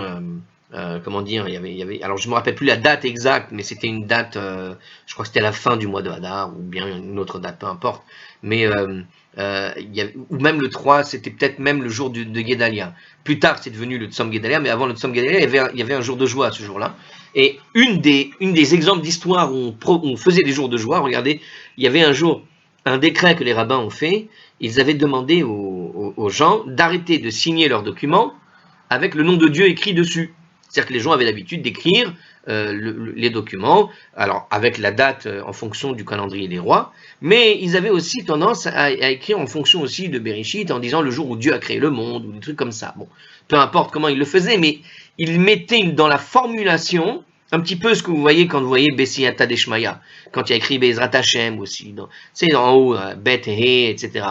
comment dire, il y avait, alors je me rappelle plus la date exacte, mais c'était une date, je crois que c'était à la fin du mois de Hadar, ou bien une autre date, peu importe, mais ou même le 3, c'était peut-être même le jour de Guédalia. Plus tard, c'est devenu le Tzom Guédalia, mais avant le Tzom Guédalia, il y avait un jour de joie ce jour-là. Et une des exemples d'histoire où on faisait des jours de joie, regardez, il y avait un jour, un décret que les rabbins ont fait, ils avaient demandé aux gens d'arrêter de signer leurs documents avec le nom de Dieu écrit dessus. C'est-à-dire que les gens avaient l'habitude d'écrire les documents, alors avec la date en fonction du calendrier des rois, mais ils avaient aussi tendance à écrire en fonction aussi de Bereshit, en disant le jour où Dieu a créé le monde, ou des trucs comme ça. Bon, peu importe comment ils le faisaient, mais ils mettaient dans la formulation un petit peu ce que vous voyez quand vous voyez Bessiyata Deshmaya, quand il y a écrit Bezrat Hashem aussi, c'est en haut, Bet, He, etc.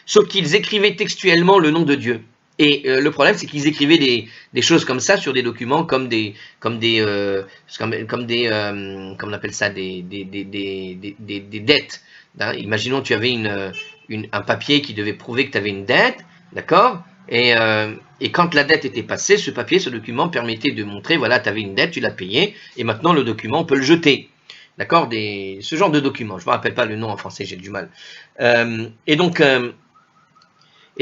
Sauf qu'ils écrivaient textuellement le nom de Dieu. Et le problème, c'est qu'ils écrivaient des choses comme ça sur des documents, comme on appelle ça, des dettes. Hein. Imaginons tu avais un papier qui devait prouver que tu avais une dette, d'accord ? Et quand la dette était passée, ce document permettait de montrer, voilà, tu avais une dette, tu l'as payée, et maintenant le document, on peut le jeter. D'accord ? Ce genre de document. Je ne me rappelle pas le nom en français, j'ai du mal. Et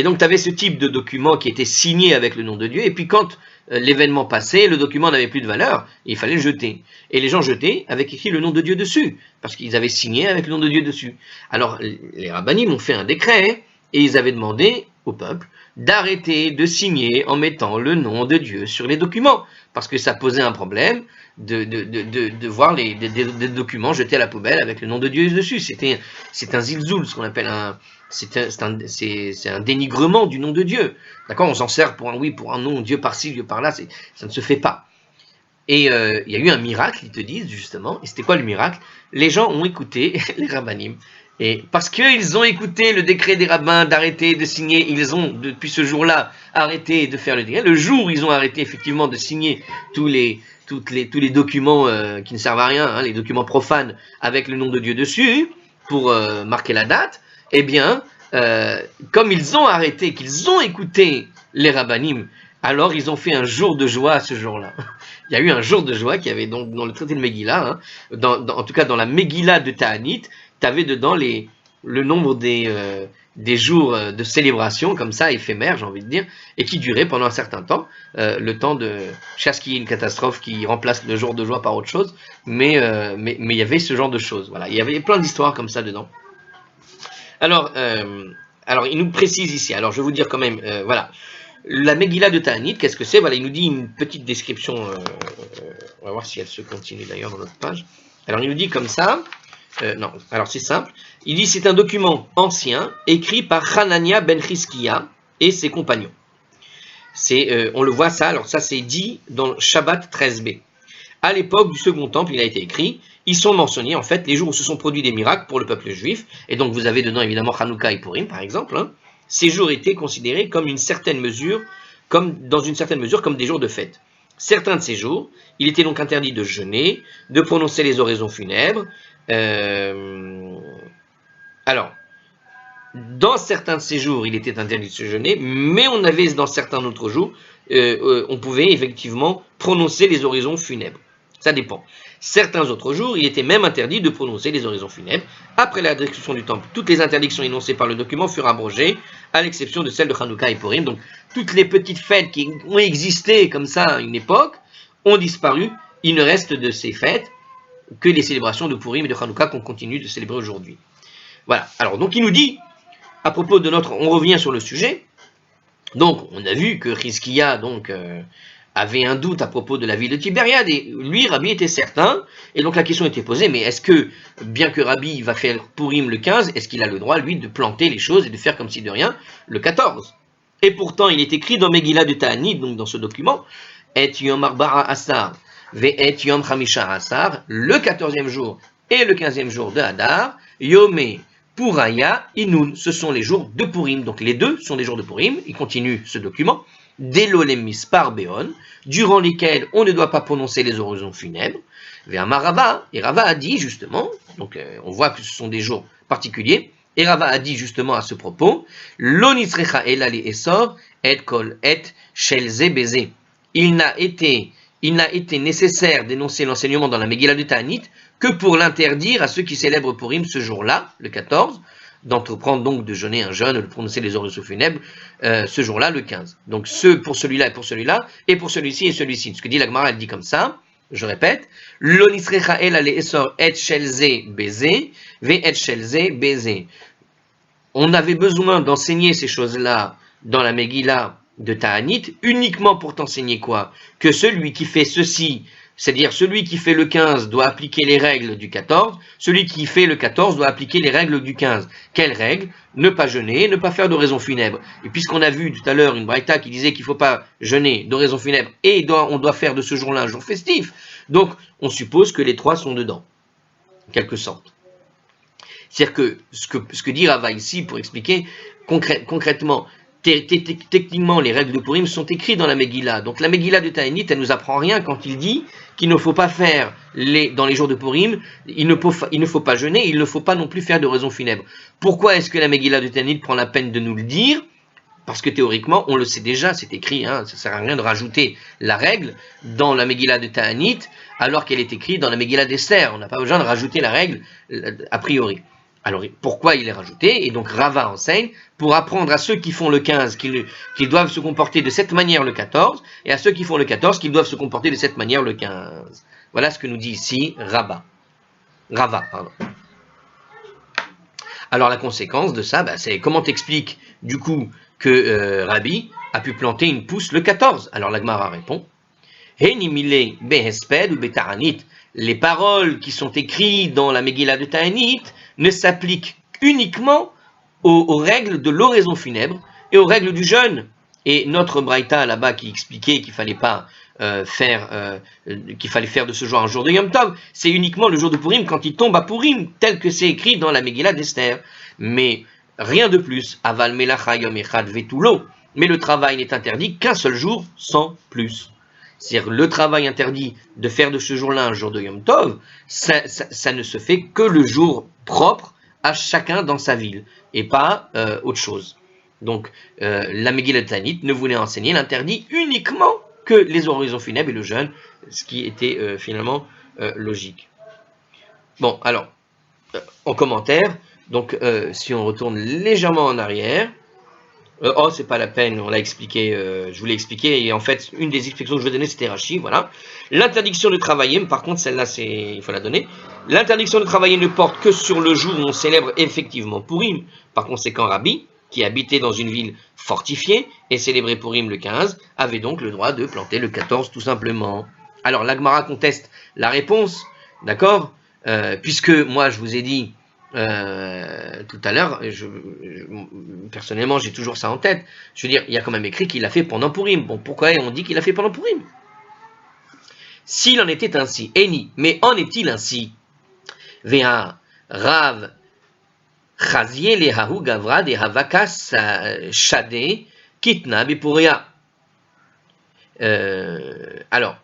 Et donc tu avais ce type de document qui était signé avec le nom de Dieu, et puis quand l'événement passait, le document n'avait plus de valeur, il fallait le jeter. Et les gens jetaient avec écrit le nom de Dieu dessus, parce qu'ils avaient signé avec le nom de Dieu dessus. Alors les rabbinim ont fait un décret, et ils avaient demandé au peuple d'arrêter de signer en mettant le nom de Dieu sur les documents, parce que ça posait un problème de voir des documents jetés à la poubelle avec le nom de Dieu dessus. C'est un zilzoul, ce qu'on appelle c'est un dénigrement du nom de Dieu. D'accord, on s'en sert pour un nom, Dieu par-ci, Dieu par-là, ça ne se fait pas. Et il y a eu un miracle, ils te disent justement, et c'était quoi le miracle? Les gens ont écouté les rabbinim. Et parce qu'ils ont écouté le décret des rabbins d'arrêter de signer, ils ont depuis ce jour-là arrêté de faire le décret. Le jour où ils ont arrêté effectivement de signer tous les documents qui ne servent à rien, hein, les documents profanes avec le nom de Dieu dessus, pour marquer la date, eh bien, comme ils ont arrêté, qu'ils ont écouté les rabbinim, alors ils ont fait un jour de joie ce jour-là. Il y a eu un jour de joie qui avait donc dans le traité de Megillah, hein, en tout cas dans la Megillah de Ta'anit, tu avais dedans le nombre des jours de célébration, comme ça, éphémères, j'ai envie de dire, et qui duraient pendant un certain temps, le temps de chasse qu'il y ait une catastrophe qui remplace le jour de joie par autre chose, mais il y avait ce genre de choses. Voilà, il y avait plein d'histoires comme ça dedans. Alors, il nous précise ici, alors je vais vous dire quand même, voilà, la Megillah de Ta'anit, qu'est-ce que c'est? Voilà, il nous dit une petite description, on va voir si elle se continue d'ailleurs dans notre page. Alors, il nous dit comme ça, non, alors c'est simple. Il dit c'est un document ancien écrit par Hanania ben Chizkiya et ses compagnons. On le voit ça, alors ça c'est dit dans Shabbat 13b. À l'époque du Second Temple, il a été écrit, ils sont mentionnés en fait les jours où se sont produits des miracles pour le peuple juif, et donc vous avez dedans évidemment Hanouka et Purim par exemple. Hein. Ces jours étaient considérés comme dans une certaine mesure comme des jours de fête. Certains de ces jours, il était donc interdit de jeûner, de prononcer les oraisons funèbres. Alors, dans certains de ces jours, il était interdit de se jeûner, mais on avait dans certains autres jours, on pouvait effectivement prononcer les oraisons funèbres. Ça dépend. Certains autres jours, il était même interdit de prononcer les oraisons funèbres. Après la destruction du temple, toutes les interdictions énoncées par le document furent abrogées, à l'exception de celles de Hanouka et Purim. Donc, toutes les petites fêtes qui ont existé comme ça à une époque ont disparu. Il ne reste de ces fêtes que les célébrations de Purim et de Hanouka qu'on continue de célébrer aujourd'hui. Voilà. Alors, donc, il nous dit, à propos de on revient sur le sujet. Donc, on a vu que Chizkiya, avait un doute à propos de la ville de Tibériade, et lui, Rabbi, était certain, et donc la question était posée, mais est-ce que, bien que Rabbi va faire Purim le 15, est-ce qu'il a le droit, lui, de planter les choses et de faire comme si de rien le 14? Et pourtant, il est écrit dans Megillah de Ta'anit, donc dans ce document, Et Yom Arbara Asar, Ve'et Yom Chamisha Asar, le 14e jour et le 15e jour de Hadar, Yomé Puraya Inun, ce sont les jours de Purim, donc les deux sont des jours de Purim, il continue ce document, Delolem Mispar Beon, durant lesquels on ne doit pas prononcer les oraisons funèbres, vers Marava, et Rava a dit justement, donc on voit que ce sont des jours particuliers, et Rava a dit justement à ce propos, L'onisrecha elale esor, et kol et shelze beze. Il n'a été nécessaire d'énoncer l'enseignement dans la Megillah de Ta'anit que pour l'interdire à ceux qui célèbrent Purim ce jour-là, le 14, d'entreprendre donc de jeûner un jeûne, de prononcer les oraisons funèbres ce jour-là, le 15. Donc pour celui-là et pour celui-là, et pour celui-ci et celui-ci. Ce que dit la Gemara, elle dit comme ça, je répète, L'onisrecha elale esor et shelze beze, ve et shelze beze. On avait besoin d'enseigner ces choses-là dans la Megillah de Ta'anit, uniquement pour t'enseigner quoi? Que celui qui fait ceci, c'est-à-dire celui qui fait le 15 doit appliquer les règles du 14, celui qui fait le 14 doit appliquer les règles du 15. Quelles règles? Ne pas jeûner, ne pas faire d'oraison funèbre. Et puisqu'on a vu tout à l'heure une braïta qui disait qu'il ne faut pas jeûner d'oraison funèbre et on doit faire de ce jour-là un jour festif, donc on suppose que les trois sont dedans, en quelque sorte. C'est-à-dire que ce que dit Rava ici, pour expliquer concrètement, techniquement, les règles de Purim sont écrites dans la Megillah. Donc la Megillah de Ta'anit, elle nous apprend rien quand il dit qu'il ne faut pas faire dans les jours de Purim, il ne faut pas jeûner, il ne faut pas non plus faire d'oraison funèbre. Pourquoi est-ce que la Megillah de Ta'anit prend la peine de nous le dire? Parce que théoriquement, on le sait déjà, c'est écrit, ça ne sert à rien de rajouter la règle dans la Megillah de Ta'anit, alors qu'elle est écrite dans la Megillah d'Esther. On n'a pas besoin de rajouter la règle a priori. Alors, pourquoi il est rajouté? Et donc, Rava enseigne pour apprendre à ceux qui font le 15 qu'ils doivent se comporter de cette manière le 14, et à ceux qui font le 14 qu'ils doivent se comporter de cette manière le 15. Voilà ce que nous dit ici Rava. Pardon. Alors, la conséquence de ça, c'est comment t'expliques du coup que Rabbi a pu planter une pousse le 14? Alors, la Gemara répond Henimile behesped ou betaranit. Les paroles qui sont écrites dans la Megillah de Ta'anit ne s'appliquent uniquement aux règles de l'oraison funèbre et aux règles du jeûne. Et notre Braïta là-bas qui expliquait qu'il fallait pas qu'il fallait faire de ce jour un jour de Yom Tov, c'est uniquement le jour de Purim quand il tombe à Purim, tel que c'est écrit dans la Megillah d'Esther. Mais rien de plus. Aval melacha yom echad vetulo. Mais le travail n'est interdit qu'un seul jour, sans plus. C'est-à-dire le travail interdit de faire de ce jour-là un jour de Yom Tov, ça ne se fait que le jour propre à chacun dans sa ville, et pas autre chose. Donc la Megillah Ta'anit ne voulait enseigner l'interdit uniquement que les oraisons funèbres et le jeûne, ce qui était finalement logique. Bon, alors, en commentaire, donc si on retourne légèrement en arrière, c'est pas la peine, on l'a expliqué, je vous l'ai expliqué, et en fait, une des explications que je vais donner, c'était Rashi, voilà. L'interdiction de travailler, par contre, celle-là, il faut la donner. L'interdiction de travailler ne porte que sur le jour où on célèbre effectivement Purim. Par conséquent, Rabbi, qui habitait dans une ville fortifiée et célébrait Purim le 15, avait donc le droit de planter le 14, tout simplement. Alors, la Gemara conteste la réponse, d'accord, puisque moi, je vous ai dit, tout à l'heure, personnellement j'ai toujours ça en tête, je veux dire, il y a quand même écrit qu'il l'a fait pendant Purim. Bon, pourquoi on dit qu'il l'a fait pendant Purim? S'il en était ainsi, Eni, mais en est-il ainsi? Vea Rav Chazié le Hahu Gavra de Havakas Shade Kitna Bipuria. Alors,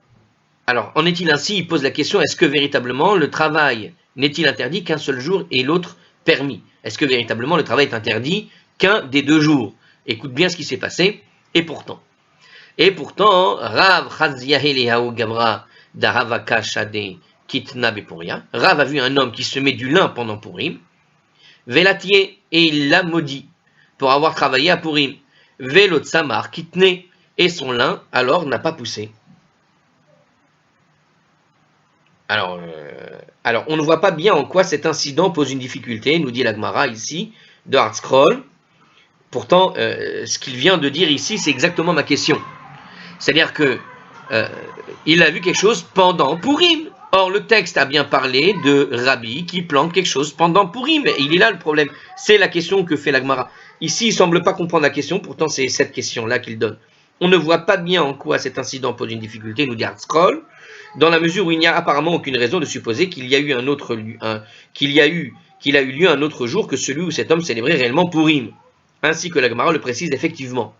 en est-il ainsi? Il pose la question, est-ce que véritablement le travail n'est-il interdit qu'un seul jour et l'autre permis? Est-ce que véritablement le travail est interdit qu'un des deux jours? Écoute bien ce qui s'est passé. Et pourtant, Rav Chaziahelehaou Gabra Daravaka Shade Kitna Bepuria. Rav a vu un homme qui se met du lin pendant Purim. Velatier, et il l'a maudit pour avoir travaillé à Purim. Velot Samar Kitne, et son lin alors n'a pas poussé. Alors, on ne voit pas bien en quoi cet incident pose une difficulté, nous dit la Gemara ici, de Hardscroll. Pourtant, ce qu'il vient de dire ici, c'est exactement ma question. C'est-à-dire que il a vu quelque chose pendant Purim. Or, le texte a bien parlé de Rabbi qui plante quelque chose pendant Purim. Et il est là le problème. C'est la question que fait la Gemara. Ici, il ne semble pas comprendre la question, pourtant c'est cette question-là qu'il donne. On ne voit pas bien en quoi cet incident pose une difficulté, nous dit Hardscroll, dans la mesure où il n'y a apparemment aucune raison de supposer qu'il a eu lieu un autre jour que celui où cet homme célébrait réellement Purim, ainsi que la Gemara le précise effectivement.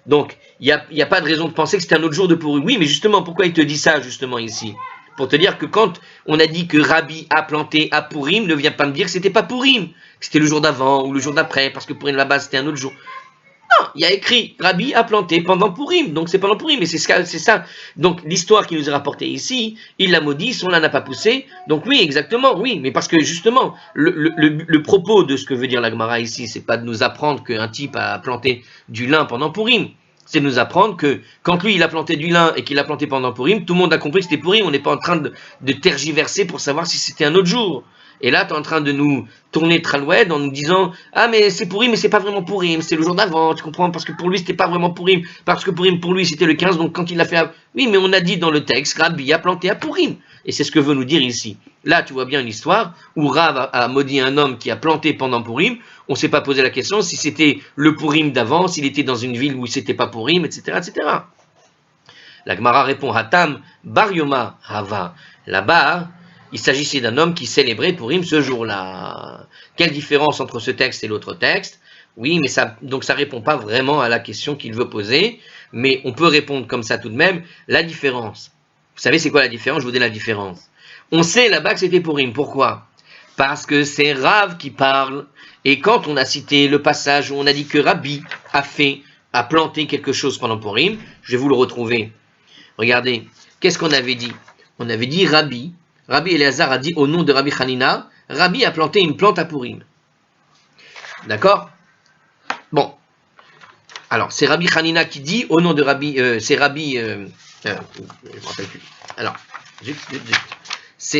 Donc, il n'y a pas de raison de penser que c'était un autre jour de Purim. Oui, mais justement, pourquoi il te dit ça, justement, ici? Pour te dire que quand on a dit que Rabbi a planté à Purim, ne viens pas me dire que c'était pas Purim, que c'était le jour d'avant ou le jour d'après, parce que Purim là-bas, c'était un autre jour. Non, il y a écrit, Rabbi a planté pendant Purim, donc c'est pendant Purim, et c'est ça. Donc l'histoire qui nous est rapportée ici, il l'a maudit, son lin n'a pas poussé, donc oui, exactement, oui, mais parce que justement, le propos de ce que veut dire la Gemara ici, c'est pas de nous apprendre qu'un type a planté du lin pendant Purim, c'est de nous apprendre que quand lui il a planté du lin et qu'il l'a planté pendant Purim, tout le monde a compris que c'était Purim, on n'est pas en train de tergiverser pour savoir si c'était un autre jour. Et là, tu es en train de nous tourner Traloued en nous disant « Ah, mais c'est Purim, mais c'est pas vraiment Purim, c'est le jour d'avant, tu comprends? Parce que pour lui, c'était pas vraiment Purim, parce que Purim, pour lui, c'était le 15, donc quand il l'a fait à... Oui, mais on a dit dans le texte, Rabbi a planté à Purim. » Et c'est ce que veut nous dire ici. Là, tu vois bien une histoire où Rav a maudit un homme qui a planté pendant Purim. On ne s'est pas posé la question si c'était le Purim d'avant, s'il était dans une ville où c'était pas Purim, etc., etc. La Gemara répond « Hatam bar Yoma Rava » là-bas, il s'agissait d'un homme qui célébrait Purim ce jour-là. Quelle différence entre ce texte et l'autre texte? Oui, mais ça répond pas vraiment à la question qu'il veut poser, mais on peut répondre comme ça tout de même. La différence. Vous savez c'est quoi la différence? Je vous dis la différence. On sait là-bas que c'était Purim. Pourquoi? Parce que c'est Rav qui parle. Et quand on a cité le passage où on a dit que Rabbi a planté quelque chose pendant Purim, je vais vous le retrouver. Regardez, qu'est-ce qu'on avait dit? On avait dit Rabbi Eliezer a dit au nom de Rabbi Hanina, Rabbi a planté une plante à Purim. D'accord? Bon. Alors, c'est Rabbi Hanina qui dit, au nom de Rabbi, c'est Rabbi, je me rappelle plus. Alors,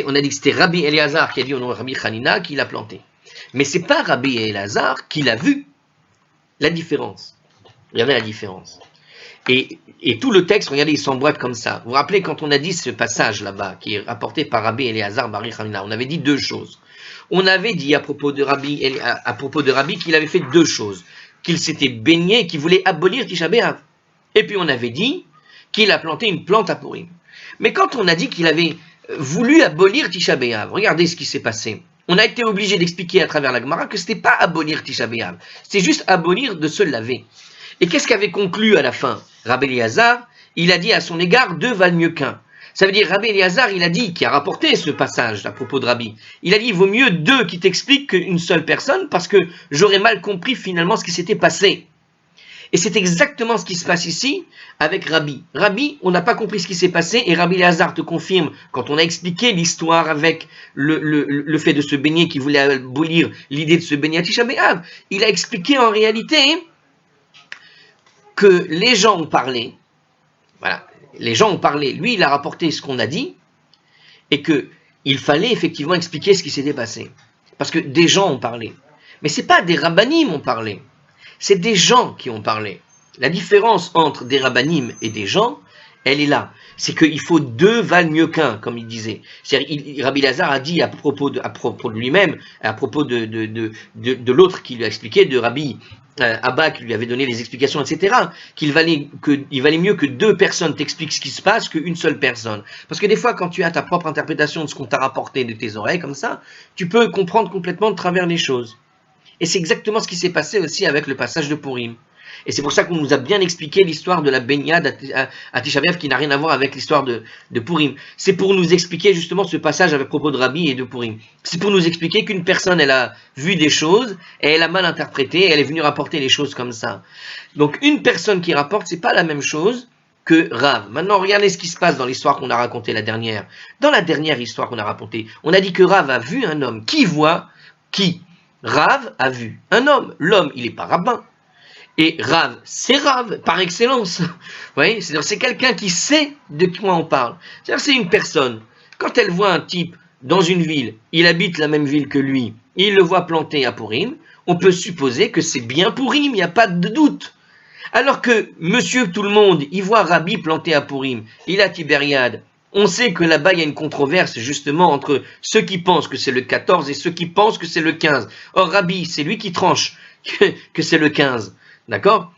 on a dit que c'était Rabbi Eliezer qui a dit au nom de Rabbi Hanina qui l'a planté. Mais c'est pas Rabbi Eliezer qui l'a vu. La différence. Regardez la différence. Et tout le texte, regardez, il s'emboîte comme ça. Vous vous rappelez quand on a dit ce passage là-bas, qui est rapporté par Rabbi Eliezer Bari Hanina, on avait dit deux choses. On avait dit à propos de Rabbi qu'il avait fait deux choses. Qu'il s'était baigné et qu'il voulait abolir Tisha B'Av. Et puis on avait dit qu'il a planté une plante à Purim. Mais quand on a dit qu'il avait voulu abolir Tisha B'Av, regardez ce qui s'est passé. On a été obligé d'expliquer à travers la Gemara que ce n'était pas abolir Tisha B'Av, c'est juste abolir de se laver. Et qu'est-ce qu'avait conclu à la fin Rabbi Eliezer? Il a dit à son égard, deux valent mieux qu'un. Ça veut dire, Rabbi Eliezer, il a dit, qui a rapporté ce passage à propos de Rabbi, il a dit, il vaut mieux deux qui t'expliquent qu'une seule personne, parce que j'aurais mal compris finalement ce qui s'était passé. Et c'est exactement ce qui se passe ici avec Rabbi. Rabbi, on n'a pas compris ce qui s'est passé, et Rabbi Eliezer te confirme, quand on a expliqué l'histoire avec le fait de se baigner, qui voulait abolir l'idée de se baigner à Tisha B'Av, il a expliqué en réalité que les gens ont parlé, voilà, les gens ont parlé, lui il a rapporté ce qu'on a dit, et qu'il fallait effectivement expliquer ce qui s'était passé. Parce que des gens ont parlé. Mais ce n'est pas des rabbanim ont parlé, c'est des gens qui ont parlé. La différence entre des rabbanim et des gens, elle est là. C'est qu'il faut deux valent mieux qu'un, comme il disait. Rabbi Eliezer a dit à propos de lui-même, à propos de l'autre qui lui a expliqué, de Rabbi Abba qui lui avait donné les explications, etc., qu'il valait mieux que deux personnes t'expliquent ce qui se passe qu'une seule personne. Parce que des fois, quand tu as ta propre interprétation de ce qu'on t'a rapporté de tes oreilles, comme ça, tu peux comprendre complètement de travers les choses. Et c'est exactement ce qui s'est passé aussi avec le passage de Purim. Et c'est pour ça qu'on nous a bien expliqué l'histoire de la baignade à Tisha B'Av qui n'a rien à voir avec l'histoire de Purim. C'est pour nous expliquer justement ce passage avec propos de Rabbi et de Purim. C'est pour nous expliquer qu'une personne, elle a vu des choses et elle a mal interprété et elle est venue rapporter les choses comme ça. Donc une personne qui rapporte, c'est pas la même chose que Rav. Maintenant, regardez ce qui se passe dans l'histoire qu'on a racontée la dernière. Dans la dernière histoire qu'on a racontée, on a dit que Rav a vu un homme. Qui voit? Qui? Rav a vu un homme. L'homme, il n'est pas rabbin. Et Rav, c'est Rav, par excellence. Vous voyez, c'est quelqu'un qui sait de quoi on parle. C'est-à-dire, c'est une personne. Quand elle voit un type dans une ville, il habite la même ville que lui, il le voit planté à Purim, on peut supposer que c'est bien Purim, il n'y a pas de doute. Alors que monsieur tout le monde, il voit Rabbi planté à Purim, il a Tibériade. On sait que là-bas, il y a une controverse justement entre ceux qui pensent que c'est le 14 et ceux qui pensent que c'est le 15. Or, Rabbi, c'est lui qui tranche que c'est le 15. D'accord?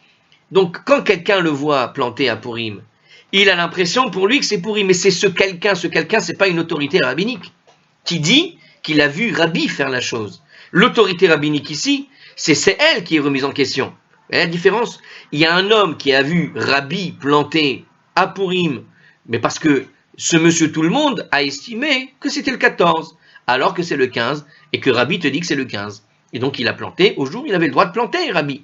Donc, quand quelqu'un le voit planté à Purim, il a l'impression pour lui que c'est Purim. Mais c'est ce quelqu'un, c'est pas une autorité rabbinique qui dit qu'il a vu Rabbi faire la chose. L'autorité rabbinique ici, c'est elle qui est remise en question. Et la différence, il y a un homme qui a vu Rabbi planté à Purim, mais parce que ce monsieur tout le monde a estimé que c'était le 14, alors que c'est le 15, et que Rabbi te dit que c'est le 15. Et donc il a planté, au jour il avait le droit de planter, Rabbi.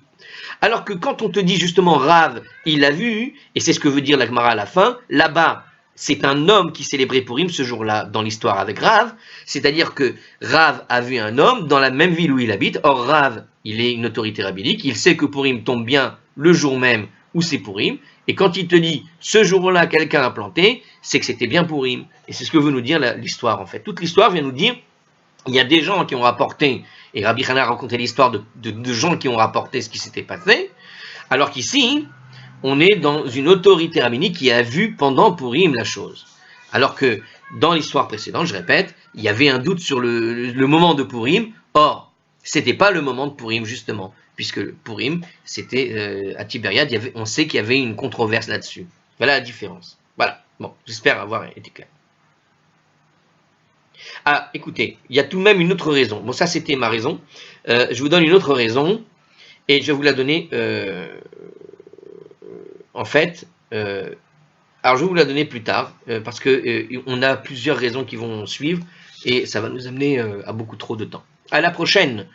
Alors que quand on te dit justement Rav, il l'a vu, et c'est ce que veut dire la Gemara à la fin, là-bas, c'est un homme qui célébrait Purim ce jour-là dans l'histoire avec Rav, c'est-à-dire que Rav a vu un homme dans la même ville où il habite. Or Rav, il est une autorité rabbinique, il sait que Purim tombe bien le jour même où c'est Purim, et quand il te dit ce jour-là quelqu'un a planté, c'est que c'était bien Purim. Et c'est ce que veut nous dire l'histoire en fait. Toute l'histoire vient nous dire, il y a des gens qui ont rapporté, et Rabbi Hana a raconté l'histoire de gens qui ont rapporté ce qui s'était passé, alors qu'ici, on est dans une autorité rabbinique qui a vu pendant Purim la chose. Alors que dans l'histoire précédente, je répète, il y avait un doute sur le moment de Purim. Or, c'était pas le moment de Purim justement, puisque Purim, c'était à Tibériade, on sait qu'il y avait une controverse là-dessus. Voilà la différence. Voilà, bon, j'espère avoir été clair. Ah, écoutez, il y a tout de même une autre raison. Bon, ça c'était ma raison. Je vous donne une autre raison, et je vais vous la donner... en fait, alors je vais vous la donner plus tard, parce que on a plusieurs raisons qui vont suivre, et ça va nous amener à beaucoup trop de temps. À la prochaine